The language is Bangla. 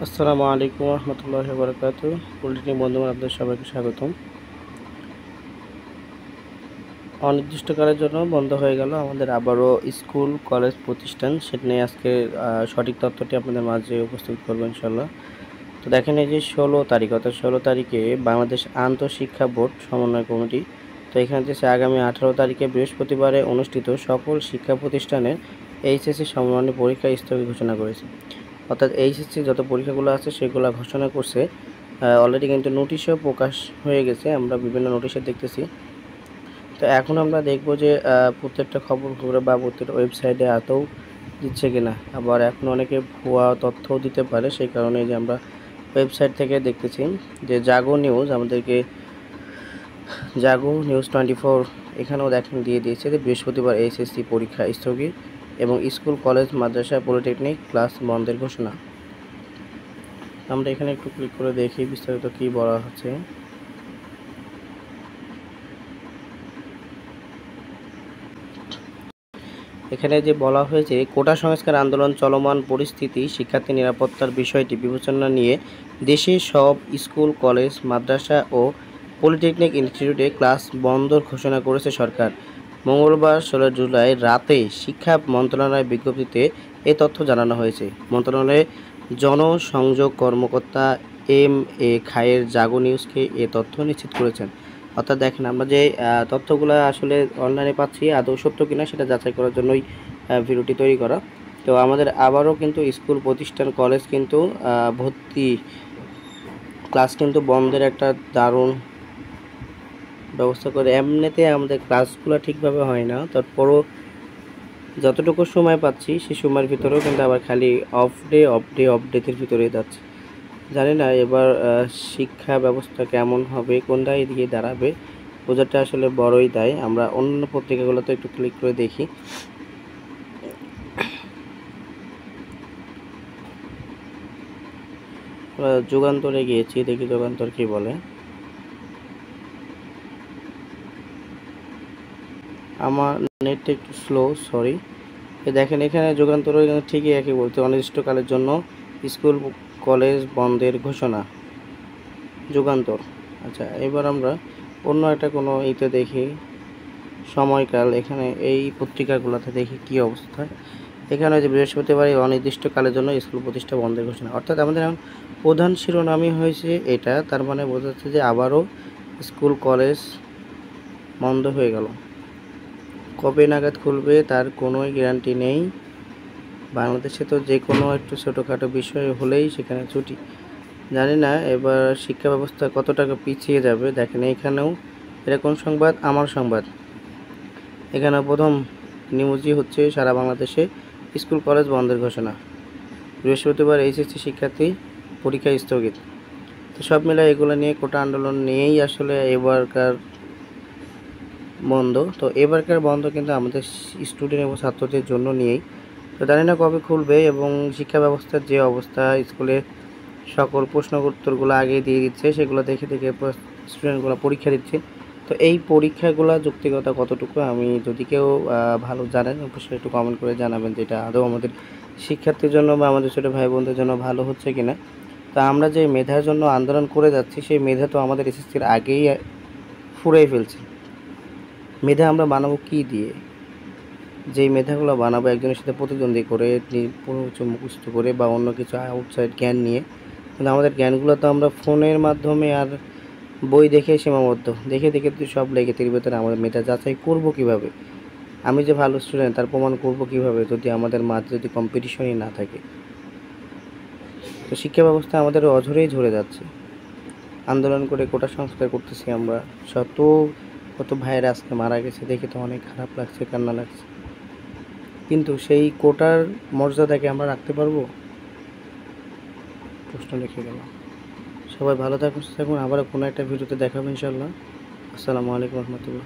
আসসালামু আলাইকুম রহমতুল্লাহি ওয়া বারাকাতুহু। পলিটেকনিক বন্ধুগণ, আপনাদের সবাইকে স্বাগতম। অনির্দিষ্টকালের জন্য বন্ধ হয়ে গেল আমাদের আবারও স্কুল কলেজ প্রতিষ্ঠান, সেটা নিয়ে আজকে সঠিক তথ্যটি আপনাদের মাঝে উপস্থিত করবো ইনশাল্লাহ। তো দেখেন, এই যে 16 তারিখ অর্থাৎ 16 তারিখে বাংলাদেশ আন্তঃশিক্ষা বোর্ড সমন্বয় কমিটি, তো এখানে যে আগামী 18 তারিখে বৃহস্পতিবারে অনুষ্ঠিত সকল শিক্ষা প্রতিষ্ঠানের এইচএসসি সমমান্য পরীক্ষা স্থগিত ঘোষণা করেছে। অর্থাৎ এইচএসসি যত পরীক্ষাগুলো আছে সেগুলো ঘোষণা করছে। অলরেডি কিন্তু নোটিশও প্রকাশ হয়ে গেছে, আমরা বিভিন্ন নোটিশে দেখতেছি। তো এখন আমরা দেখব যে প্রত্যেকটা খবরে বা প্রত্যেকটা ওয়েবসাইটে আদৌ দিচ্ছে কিনা, আবার এখন অনেকে ভুয়া তথ্যও দিতে পারে। সেই কারণে যে আমরা ওয়েবসাইট থেকে দেখতেছি যে জাগো নিউজ আমাদেরকে জাগো নিউজ 24 এখানেও দেখেন দিয়ে দিয়েছে যে বৃহস্পতিবার এইচএসসি পরীক্ষা স্থগিত এবং স্কুল কলেজ মাদ্রাসা পলিটেকনিক ক্লাস বন্ধের ঘোষণা। আমরা এখানে একটু ক্লিক করে দেখি বিস্তারিত কি বলা হচ্ছে। এখানে যে বলা হয়েছে, কোটা সংস্কার আন্দোলন চলমান পরিস্থিতি, শিক্ষার্থী নিরাপত্তার বিষয়টি বিবেচনা নিয়ে দেশের সব স্কুল কলেজ মাদ্রাসা ও পলিটেকনিক ইনস্টিটিউটে ক্লাস বন্ধর ঘোষণা করেছে সরকার। মঙ্গলবার 16 জুলাই রাতে শিক্ষা মন্ত্রণালয়ের বিজ্ঞপ্তিতে এ তথ্য জানানো হয়েছে। মন্ত্রণালয়ের জনসংযোগ কর্মকর্তা এম.এ. খায়ের জাগো নিউজকে এ তথ্য নিশ্চিত করেছেন। অর্থাৎ দেখেন, আমরা যে তথ্যগুলো আসলে অনলাইনে পাচ্ছি আদৌ সত্য কিনা সেটা যাচাই করার জন্যই ভিডিওটি তৈরি করা। তো আমাদের আবারও কিন্তু স্কুল প্রতিষ্ঠান কলেজ কিন্তু ভর্তি ক্লাস কিন্তু বন্ধের একটা দারুণ ব্যবস্থা করে। এমনিতে আমাদের ক্লাসগুলো ঠিকভাবে হয় না, তারপরও যতটুকু সময় পাচ্ছি সেই সময়ের ভিতরেও কিন্তু আবার খালি অফ ডেটের ভিতরেই যাচ্ছে। জানি না এবার শিক্ষা ব্যবস্থা কেমন হবে, কোনটা এদিকে দাঁড়াবে, বোঝাটা আসলে বড়ই দায়। আমরা অন্য পত্রিকাগুলোতে একটু ক্লিক করে দেখি। যুগান্তরে গিয়েছি, দেখি যুগান্তর কি বলে। আমার নেটটা একটু স্লো, সরি। দেখেন, এখানে যুগান্তর ঠিকই একই বলতে, অনির্দিষ্টকালের জন্য স্কুল কলেজ বন্ধের ঘোষণা, যুগান্তর। আচ্ছা, এবার আমরা অন্য একটা কোনো ইতে দেখি, সময়কাল। এখানে এই পত্রিকাগুলোতে দেখি কি অবস্থা। এখানে যে বৃহস্পতিবার অনির্দিষ্টকালের জন্য স্কুল প্রতিষ্ঠা বন্ধের ঘোষণা, অর্থাৎ আমাদের এখন প্রধান শিরোনামই হয়েছে এটা। তার মানে বোঝা যাচ্ছে যে আবারও স্কুল কলেজ বন্ধ হয়ে গেল। কবে নাগাদ খুলবে তার কোনোই গ্যারান্টি নেই। বাংলাদেশে তো যে কোনো একটু ছোটোখাটো বিষয় হলেই সেখানে ছুটি। জানি না এবার শিক্ষা ব্যবস্থা কত টাকা পিছিয়ে যাবে। দেখেন, এখানেও এরকম সংবাদ, আমার সংবাদ। এখানে প্রথম নিউজই হচ্ছে সারা বাংলাদেশে স্কুল কলেজ বন্ধের ঘোষণা, বৃহস্পতিবার এইচএসসি শিক্ষার্থী পরীক্ষা স্থগিত। তো সব মিলে এগুলো নিয়ে কোটা আন্দোলন নিয়েই আসলে এবারকার বন্ধ। তো এবারকার বন্ধ কিন্তু আমাদের স্টুডেন্ট এবং ছাত্রদের জন্য নিয়েই। তো জানি না কবে খুলবে, এবং শিক্ষা ব্যবস্থার যে অবস্থা, স্কুলে সকল প্রশ্ন উত্তরগুলো আগে দিয়ে দিচ্ছে, সেগুলো দেখে দেখে স্টুডেন্টগুলো পরীক্ষা দিচ্ছে। তো এই পরীক্ষাগুলো যৌক্তিকতা কতটুকু, আমি যদি কেউ ভালো জানেন অবশ্যই একটু কমেন্ট করে জানাবেন যে এটা আদৌ আমাদের শিক্ষার্থীর জন্য বা আমাদের ছোটো ভাই বোনদের জন্য ভালো হচ্ছে কিনা। তা আমরা যে মেধার জন্য আন্দোলন করে যাচ্ছি, সেই মেধা তো আমাদের এসএসসির আগেই ফুরাই ফেলছে। মেধা আমরা বানাবো কী দিয়ে? যেই মেধাগুলো বানাবো একজনের সাথে প্রতিদ্বন্দ্বী করে, পুরো মুখস্থ করে বা অন্য কিছু আউটসাইড জ্ঞান নিয়ে, কিন্তু আমাদের জ্ঞানগুলো তো আমরা ফোনের মাধ্যমে আর বই দেখে সীমাবদ্ধ। দেখে দেখে তো সব লেগে এর ভেতরে আমাদের মেধা যাচাই করবো কীভাবে? আমি যে ভালো স্টুডেন্ট তার প্রমাণ করবো কীভাবে যদি আমাদের মাঝে যদি কম্পিটিশনই না থাকে? তো শিক্ষা ব্যবস্থা আমাদের অঝরেই ঝরে যাচ্ছে। আন্দোলন করে কোটা সংস্কার করতেছি আমরা, কত ভাইয়েরা আজকে মারা গেছে, দেখে তো অনেক খারাপ লাগছে, কান্না লাগছে। কিন্তু সেই কোটার মর্যাদাকে আমরা রাখতে পারবো? প্রশ্ন রেখে গেল। সবাই ভালো থাকুন, সুস্থ থাকুন। আবারও কোনো একটা ভিডিওতে দেখাবো ইনশাল্লাহ। আসসালামু আলাইকুম রহমতুল্লাহ।